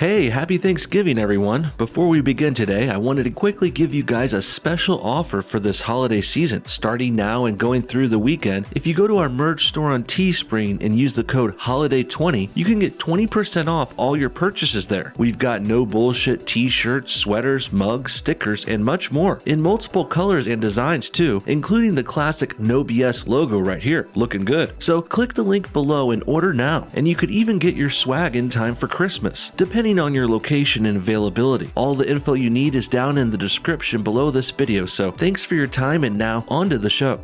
Hey, happy Thanksgiving everyone. Before we begin today, I wanted to quickly give you guys a special offer for this holiday season. Starting now and going through the weekend, if you go to our merch store on Teespring and use the code HOLIDAY20, you can get 20% off all your purchases there. We've got no bullshit t-shirts, sweaters, mugs, stickers, and much more in multiple colors and designs too, including the classic NoBS logo right here, looking good. So click the link below and order now, and you could even get your swag in time for Christmas, depending on your location and availability. All the info you need is down in the description below this video, so thanks for your time, and now on to the show.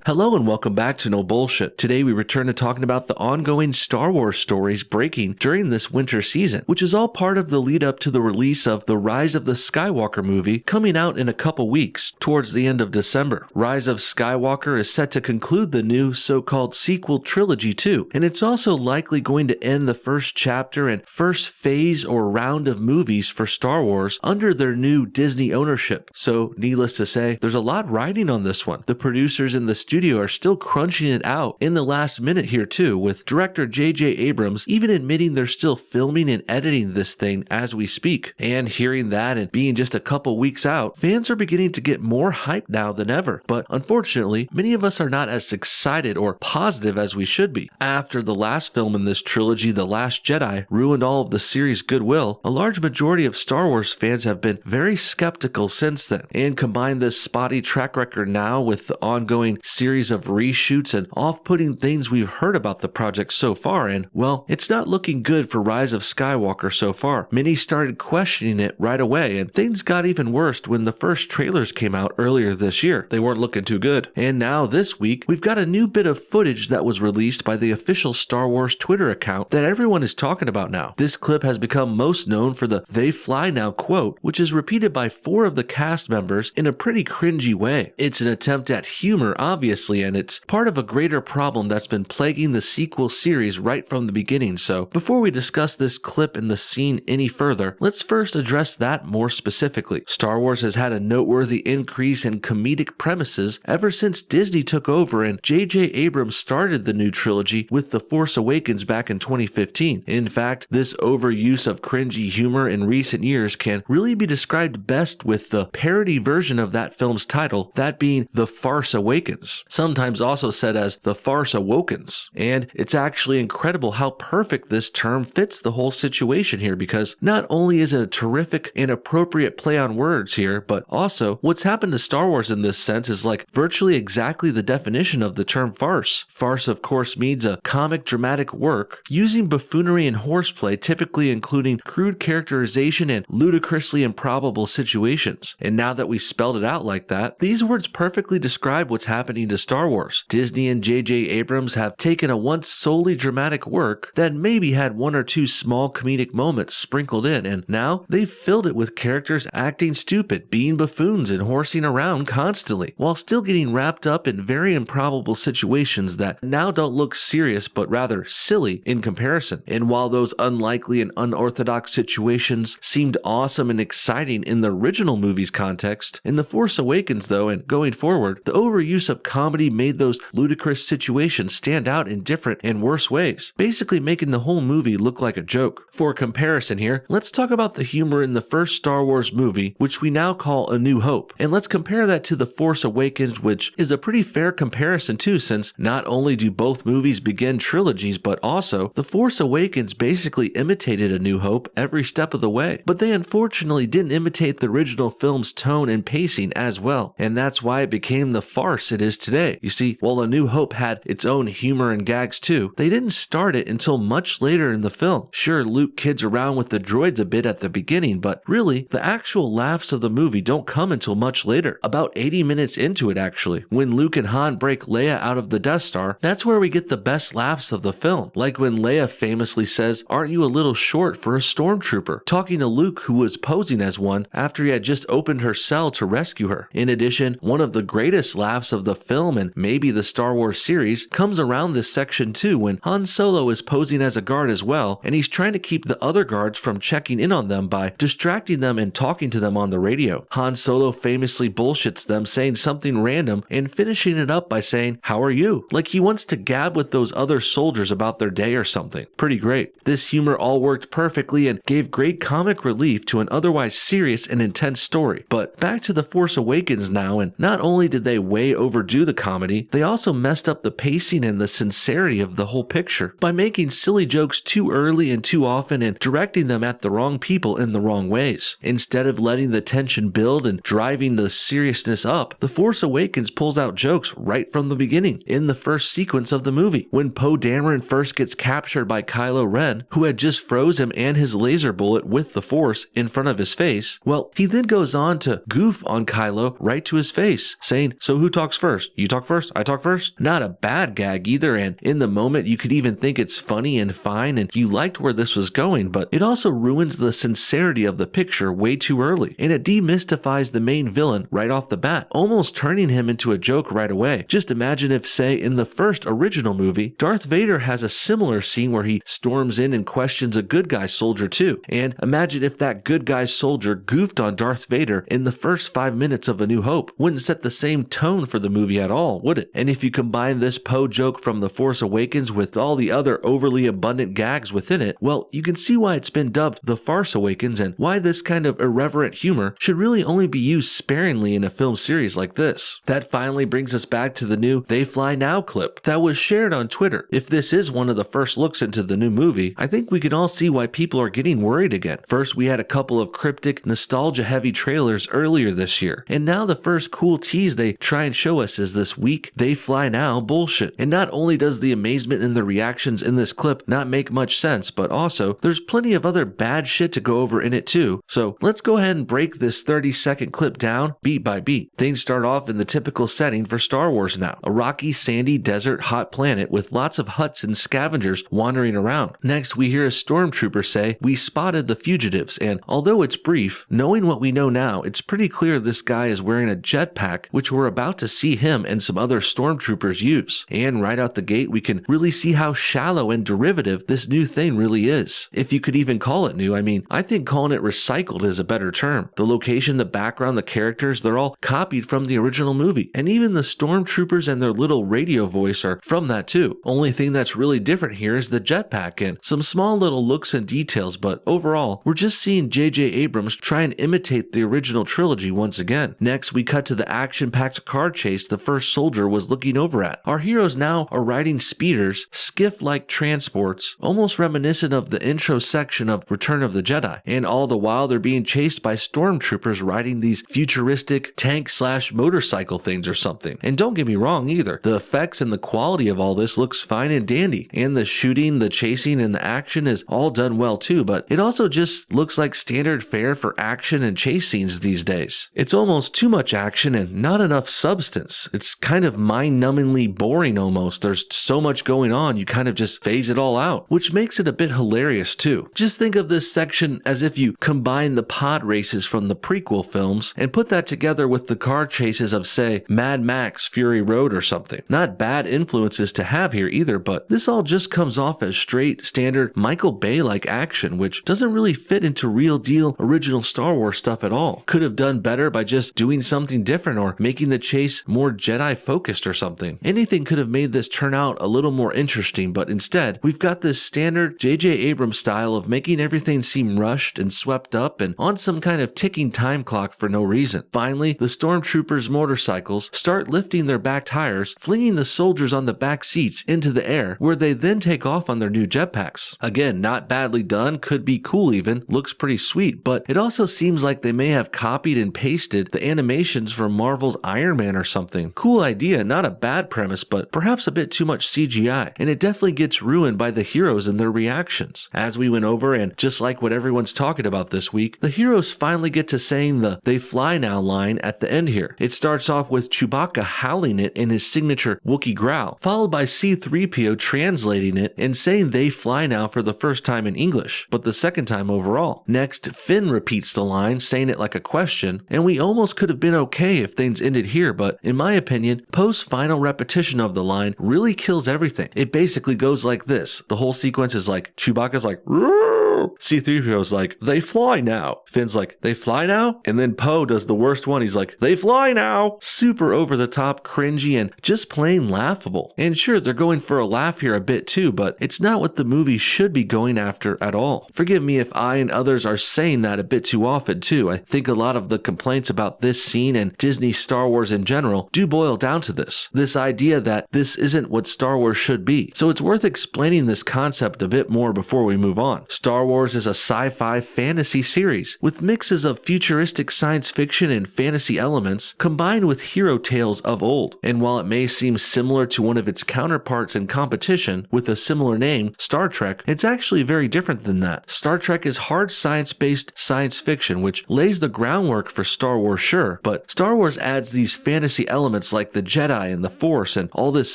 Hello and welcome back to No Bullshit. Today we return to talking about the ongoing Star Wars stories breaking during this winter season, which is all part of the lead up to the release of the Rise of the Skywalker movie coming out in a couple weeks, towards the end of December. Rise of Skywalker is set to conclude the new so-called sequel trilogy too, and it's also likely going to end the first chapter and first phase or round of movies for Star Wars under their new Disney ownership. So needless to say, there's a lot riding on this one. The producers in the studio are still crunching it out in the last minute here too, with director J.J. Abrams even admitting they're still filming and editing this thing as we speak. And hearing that and being just a couple weeks out, fans are beginning to get more hyped now than ever. But unfortunately, many of us are not as excited or positive as we should be. After the last film in this trilogy, The Last Jedi, ruined all of the series' goodwill, a large majority of Star Wars fans have been very skeptical since then. And combine this spotty track record now with the ongoing series of reshoots and off-putting things we've heard about the project so far, and well, it's not looking good for Rise of Skywalker so far. Many started questioning it right away, and things got even worse when the first trailers came out earlier this year. They weren't looking too good. And now this week, we've got a new bit of footage that was released by the official Star Wars Twitter account that everyone is talking about now. This clip has become most known for the "They Fly Now" quote, which is repeated by 4 of the cast members in a pretty cringy way. It's an attempt at humor, obviously, and it's part of a greater problem that's been plaguing the sequel series right from the beginning. So before we discuss this clip and the scene any further, let's first address that more specifically. Star Wars has had a noteworthy increase in comedic premises ever since Disney took over and J.J. Abrams started the new trilogy with The Force Awakens back in 2015. In fact, this overuse of cringy humor in recent years can really be described best with the parody version of that film's title, that being The Farce Awakens, sometimes also said as The Farce Awokens. And it's actually incredible how perfect this term fits the whole situation here, because not only is it a terrific and appropriate play on words here, but also what's happened to Star Wars in this sense is like virtually exactly the definition of the term farce. Farce, of course, means a comic dramatic work using buffoonery and horseplay, typically including crude characterization and ludicrously improbable situations. And now that we spelled it out like that, these words perfectly describe what's happening to Star Wars. Disney and J.J. Abrams have taken a once solely dramatic work that maybe had 1 or 2 small comedic moments sprinkled in, and now they've filled it with characters acting stupid, being buffoons, and horsing around constantly, while still getting wrapped up in very improbable situations that now don't look serious but rather silly in comparison. And while those unlikely and unorthodox situations seemed awesome and exciting in the original movie's context, in The Force Awakens though, and going forward, the overuse of comedy made those ludicrous situations stand out in different and worse ways, basically making the whole movie look like a joke. For comparison here, let's talk about the humor in the first Star Wars movie, which we now call A New Hope, and let's compare that to The Force Awakens, which is a pretty fair comparison too, since not only do both movies begin trilogies, but also The Force Awakens basically imitated A New Hope every step of the way, but they unfortunately didn't imitate the original film's tone and pacing as well, and that's why it became the farce it is today. You see, while A New Hope had its own humor and gags too, they didn't start it until much later in the film. Sure, Luke kids around with the droids a bit at the beginning, but really, the actual laughs of the movie don't come until much later, about 80 minutes into it actually. When Luke and Han break Leia out of the Death Star, that's where we get the best laughs of the film, like when Leia famously says, "Aren't you a little short for a stormtrooper?" talking to Luke, who was posing as one after he had just opened her cell to rescue her. In addition, one of the greatest laughs of the film film and maybe the Star Wars series comes around this section too, when Han Solo is posing as a guard as well, and he's trying to keep the other guards from checking in on them by distracting them and talking to them on the radio. Han Solo famously bullshits them, saying something random and finishing it up by saying, "How are you?" Like he wants to gab with those other soldiers about their day or something. Pretty great. This humor all worked perfectly and gave great comic relief to an otherwise serious and intense story. But back to The Force Awakens now, and not only did they way overdo the comedy, they also messed up the pacing and the sincerity of the whole picture by making silly jokes too early and too often and directing them at the wrong people in the wrong ways. Instead of letting the tension build and driving the seriousness up, The Force Awakens pulls out jokes right from the beginning, in the first sequence of the movie. When Poe Dameron first gets captured by Kylo Ren, who had just froze him and his laser bullet with the Force in front of his face, well, he then goes on to goof on Kylo right to his face, saying, "So who talks first? You talk first? I talk first?" Not a bad gag either, and in the moment you could even think it's funny and fine and you liked where this was going, but it also ruins the sincerity of the picture way too early, and it demystifies the main villain right off the bat, almost turning him into a joke right away. Just imagine if, say, in the first original movie, Darth Vader has a similar scene where he storms in and questions a good guy soldier too, and imagine if that good guy soldier goofed on Darth Vader in the first 5 minutes of A New Hope. Wouldn't set the same tone for the movie at all, would it? And if you combine this Poe joke from The Force Awakens with all the other overly abundant gags within it, well, you can see why it's been dubbed The Farce Awakens and why this kind of irreverent humor should really only be used sparingly in a film series like this. That finally brings us back to the new "They Fly Now" clip that was shared on Twitter. If this is one of the first looks into the new movie, I think we can all see why people are getting worried again. First, we had a couple of cryptic, nostalgia-heavy trailers earlier this year, and now the first cool tease they try and show us is this weak "They Fly Now" bullshit. And not only does the amazement and the reactions in this clip not make much sense, but also there's plenty of other bad shit to go over in it too. So let's go ahead and break this 30-second clip down beat by beat. Things start off in the typical setting for Star Wars now, a rocky, sandy, desert, hot planet with lots of huts and scavengers wandering around. Next, we hear a stormtrooper say, "We spotted the fugitives," and although it's brief, knowing what we know now, it's pretty clear this guy is wearing a jetpack, which we're about to see him and some other stormtroopers use. And right out the gate, we can really see how shallow and derivative this new thing really is. If you could even call it new, I think calling it recycled is a better term. The location, the background, the characters, they're all copied from the original movie. And even the stormtroopers and their little radio voice are from that too. Only thing that's really different here is the jetpack and some small little looks and details, but overall, we're just seeing J.J. Abrams try and imitate the original trilogy once again. Next, we cut to the action-packed car chase the first soldier was looking over at. Our heroes now are riding speeders, skiff-like transports, almost reminiscent of the intro section of Return of the Jedi, and all the while they're being chased by stormtroopers riding these futuristic tank/motorcycle things or something. And don't get me wrong either, the effects and the quality of all this looks fine and dandy, and the shooting, the chasing, and the action is all done well too, but it also just looks like standard fare for action and chase scenes these days. It's almost too much action and not enough substance. It's kind of mind-numbingly boring almost. There's so much going on, you kind of just phase it all out, which makes it a bit hilarious too. Just think of this section as if you combine the pod races from the prequel films and put that together with the car chases of, say, Mad Max Fury Road or something. Not bad influences to have here either, but this all just comes off as straight, standard Michael Bay-like action, which doesn't really fit into real deal original Star Wars stuff at all. Could have done better by just doing something different or making the chase more Jedi focused or something. Anything could have made this turn out a little more interesting, but instead, we've got this standard J.J. Abrams style of making everything seem rushed and swept up and on some kind of ticking time clock for no reason. Finally, the stormtroopers' motorcycles start lifting their back tires, flinging the soldiers on the back seats into the air, where they then take off on their new jetpacks. Again, not badly done, could be cool even, looks pretty sweet, but it also seems like they may have copied and pasted the animations from Marvel's Iron Man or something. Cool idea, not a bad premise, but perhaps a bit too much CGI, and it definitely gets ruined by the heroes and their reactions. As we went over, and just like what everyone's talking about this week, the heroes finally get to saying the "They Fly Now" line at the end here. It starts off with Chewbacca howling it in his signature Wookiee growl, followed by C-3PO translating it and saying "They fly now" for the first time in English, but the second time overall. Next, Finn repeats the line, saying it like a question, and we almost could have been okay if things ended here, but in my opinion, opinion, Poe's final repetition of the line really kills everything. It basically goes like this. The whole sequence is like, Chewbacca's like, "Roar!" C-3PO's like, "They fly now." Finn's like, "They fly now?" And then Poe does the worst one. He's like, "They fly now." Super over the top, cringy, and just plain laughable. And sure, they're going for a laugh here a bit too, but it's not what the movie should be going after at all. Forgive me if I and others are saying that a bit too often too. I think a lot of the complaints about this scene and Disney Star Wars in general do boil down to this idea that this isn't what Star Wars should be. So it's worth explaining this concept a bit more before we move on. Star Wars is a sci-fi fantasy series with mixes of futuristic science fiction and fantasy elements combined with hero tales of old. And while it may seem similar to one of its counterparts in competition with a similar name, Star Trek, it's actually very different than that. Star Trek is hard science-based science fiction, which lays the groundwork for Star Wars, sure, but Star Wars adds these fantasy elements like the Jedi and the Force and all this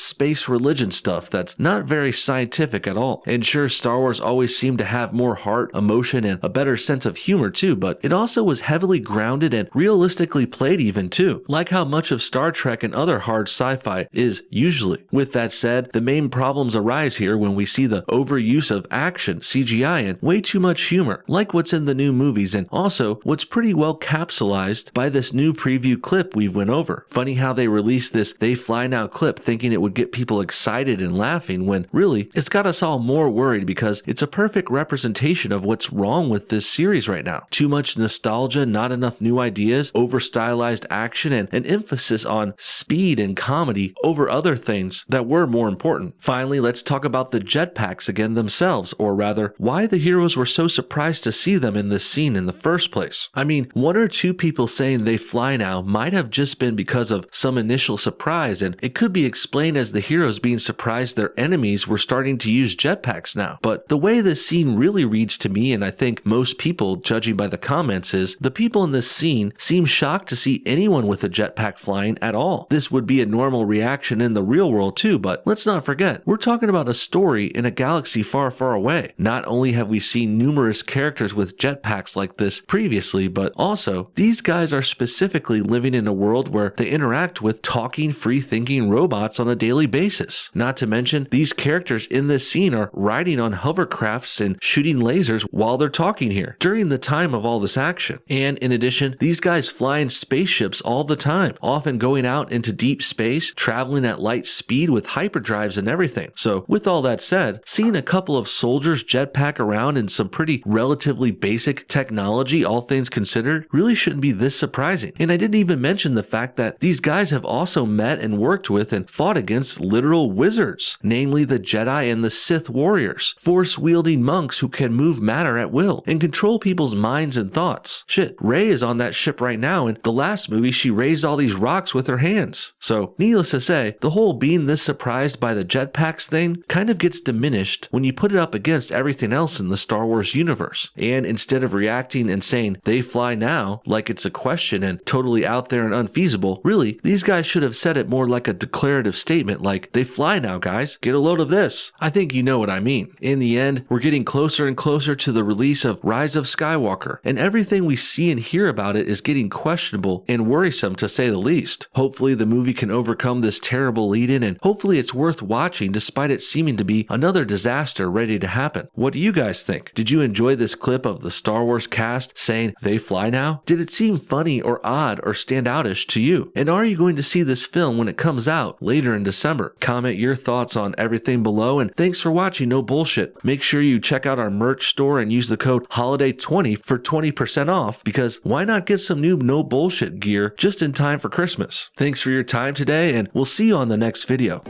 space religion stuff that's not very scientific at all. And sure, Star Wars always seemed to have more heart, emotion, and a better sense of humor too, but it also was heavily grounded and realistically played even too, like how much of Star Trek and other hard sci-fi is usually. With that said, the main problems arise here when we see the overuse of action, CGI, and way too much humor, like what's in the new movies, and also what's pretty well capsulized by this new preview clip we've went over. Funny how they released this "They Fly Now" clip thinking it would get people excited and laughing, when really it's got us all more worried because it's a perfect representation of what's wrong with this series right now. Too much nostalgia, not enough new ideas, over-stylized action, and an emphasis on speed and comedy over other things that were more important. Finally, let's talk about the jetpacks again themselves, or rather, why the heroes were so surprised to see them in this scene in the first place. I mean, one or two people saying they fly now might have just been because of some initial surprise, and it could be explained as the heroes being surprised their enemies were starting to use jetpacks now. But the way this scene really reads to me, and I think most people, judging by the comments, is the people in this scene seem shocked to see anyone with a jetpack flying at all. This would be a normal reaction in the real world too, but let's not forget, we're talking about a story in a galaxy far, far away. Not only have we seen numerous characters with jetpacks like this previously, but also these guys are specifically living in a world where they interact with talking, free-thinking robots on a daily basis. Not to mention, these characters in this scene are riding on hovercrafts and shooting lasers while they're talking here during the time of all this action. And in addition, these guys fly in spaceships all the time, often going out into deep space, traveling at light speed with hyperdrives and everything. So with all that said, seeing a couple of soldiers jetpack around in some pretty relatively basic technology, all things considered, really shouldn't be this surprising. And I didn't even mention the fact that these guys have also met and worked with and fought against literal wizards, namely the Jedi and the Sith warriors, force-wielding monks who can move matter at will and control people's minds and thoughts. Shit, Rey is on that ship right now, and the last movie she raised all these rocks with her hands. So needless to say, the whole being this surprised by the jetpacks thing kind of gets diminished when you put it up against everything else in the Star Wars universe. And instead of reacting and saying "they fly now" like it's a question and totally out there and unfeasible, really, these guys should have said it more like a declarative statement like "they fly now, guys, get a load of this." I think you know what I mean. In the end, we're getting closer and closer to the release of Rise of Skywalker, and everything we see and hear about it is getting questionable and worrisome to say the least. Hopefully the movie can overcome this terrible lead-in, and hopefully it's worth watching despite it seeming to be another disaster ready to happen. What do you guys think? Did you enjoy this clip of the Star Wars cast saying "they fly now"? Did it seem funny or odd or stand outish to you? And are you going to see this film when it comes out later in December? Comment your thoughts on everything below, and thanks for watching No Bullshit. Make sure you check out our merch store and use the code HOLIDAY20 for 20% off, because why not get some new No Bullshit gear just in time for Christmas? Thanks for your time today, and we'll see you on the next video.